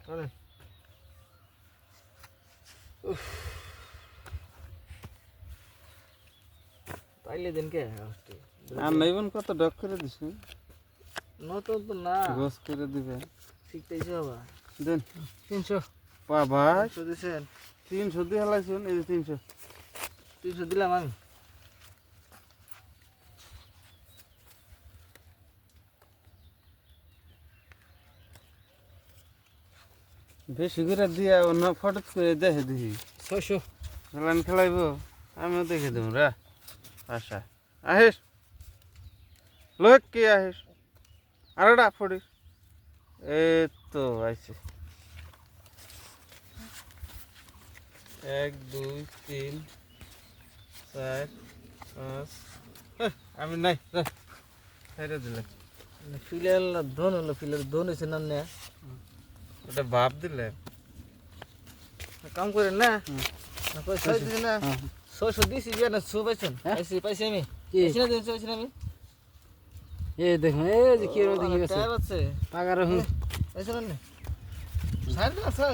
চলেন পাইলে দিন কে আর নাইবন কত ডক করে দিস নতুন তো না গোস করে দিবে শিখতেইছে বাবা দেন 300 বাবা দিছেন 300 দিয়ে হালাইছুন এই যে 300 300 দিলাম আমি বেশি করে দিয়া অন্য ফটো করে দেখে দিই 600 খেলান খেলাইব আমিও দেখে দেবো রা আশা আহিস লোক কি আহিস আর একটা ফটিস এই তো আইসি 1 2 3 4 5 আমি নাই হেরে দিলে ফিলের ধন হলো ফিলের ধন হয়েছে না না ওটা ভাব দিলে কাম করেন না না কই ছয় দিছেন না 600 দিছি যে না 100 পাইছেন পাইছি আমি পাইছি না দিছি আমি এই দেখুন এই যে কি রকম দেখি গেছে টাকা আছে পাগার হুম পাইছেন না সাইড না